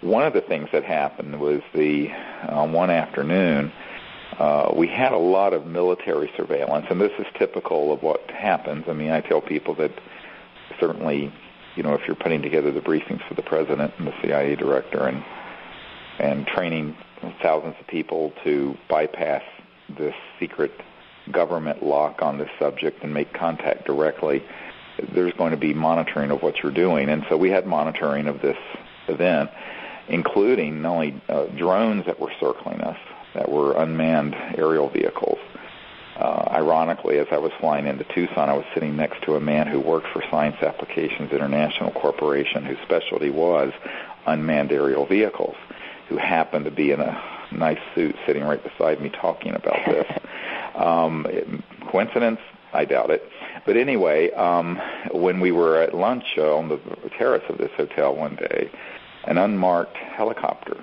one of the things that happened was one afternoon, we had a lot of military surveillance, and this is typical of what happens. I mean, I tell people that certainly, if you're putting together the briefings for the president and the CIA director and training thousands of people to bypass this secret government lock on this subject and make contact directly, there's going to be monitoring of what you're doing. And so we had monitoring of this event, including not only drones that were circling us, that were unmanned aerial vehicles. Ironically, as I was flying into Tucson, I was sitting next to a man who worked for Science Applications International Corporation, whose specialty was unmanned aerial vehicles, who happened to be in a nice suit sitting right beside me talking about this. Coincidence? I doubt it. But anyway, when we were at lunch on the terrace of this hotel one day, an unmarked helicopter,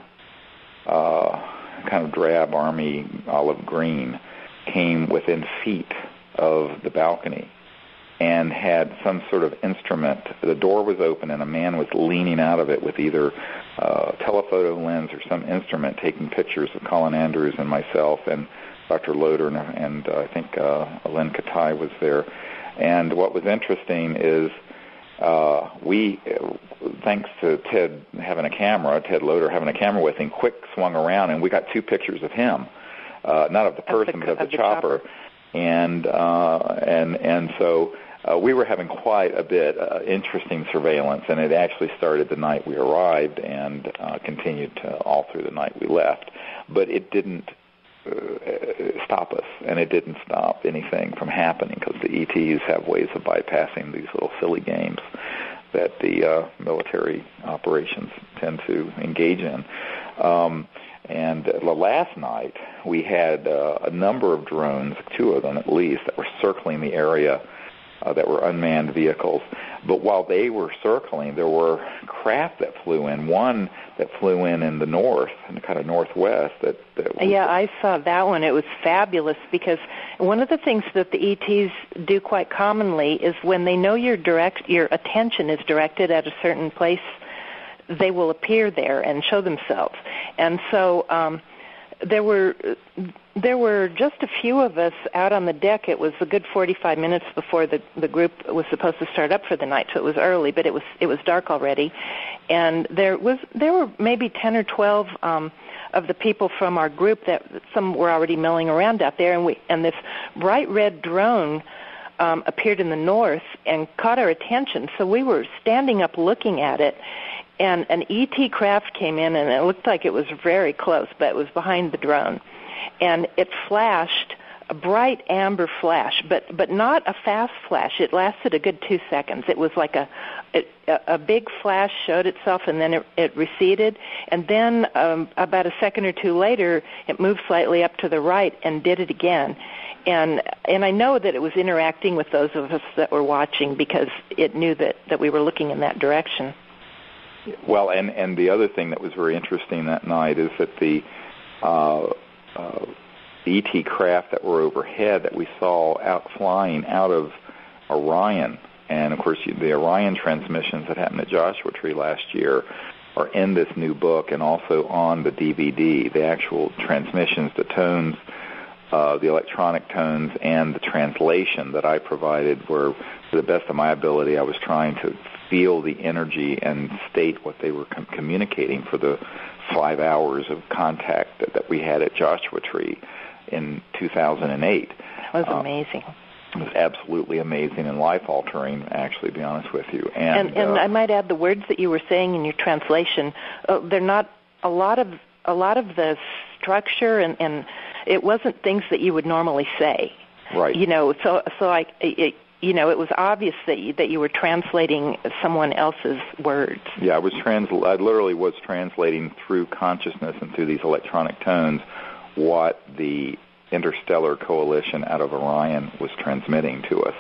kind of drab army olive green, came within feet of the balcony and had some sort of instrument. The door was open and a man was leaning out of it with either a telephoto lens or some instrument taking pictures of Colin Andrews and myself and Dr. Loder, and I think Len Katai was there. And what was interesting is we, thanks to Ted Loder having a camera with him, quick swung around, and we got two pictures of him, not of the person, but of the chopper. And so we were having quite a bit interesting surveillance, and it actually started the night we arrived and continued all through the night we left. But it didn't stop us, and it didn't stop anything from happening, because the ETs have ways of bypassing these little silly games that the military operations tend to engage in. And last night we had a number of drones, two of them at least, that were circling the area that were unmanned vehicles. But while they were circling, there were craft that flew in. One that flew in the north, in the kind of northwest. Yeah, I saw that one. It was fabulous, because one of the things that the ETs do quite commonly is when they know your attention is directed at a certain place, they will appear there and show themselves. And so there were just a few of us out on the deck. It was a good 45 minutes before the group was supposed to start up for the night, so it was early, but it was dark already. And there were maybe 10 or 12 of the people from our group that some were already milling around out there, and this bright red drone appeared in the north and caught our attention. So we were standing up looking at it. And an ET craft came in, and it looked like it was very close, but it was behind the drone. And it flashed, a bright amber flash, but not a fast flash. It lasted a good 2 seconds. It was like a big flash showed itself, and then it receded. And then about a second or two later, it moved slightly up to the right and did it again. And I know that it was interacting with those of us that were watching, because it knew that we were looking in that direction. Well, and the other thing that was very interesting that night is that the ET craft that were overhead that we saw out flying out of Orion, and of course the Orion transmissions that happened at Joshua Tree last year are in this new book and also on the DVD. The actual transmissions, the tones, the electronic tones, and the translation that I provided were, to the best of my ability, I was trying to feel the energy and state what they were communicating for the 5 hours of contact that we had at Joshua Tree in 2008. That was amazing. It was absolutely amazing and life-altering, actually, to be honest with you. And I might add, the words that you were saying in your translation, they're not a lot of the structure, and it wasn't things that you would normally say. Right. It was obvious that you were translating someone else's words. Yeah, I literally was translating through consciousness and through these electronic tones what the interstellar coalition out of Orion was transmitting to us.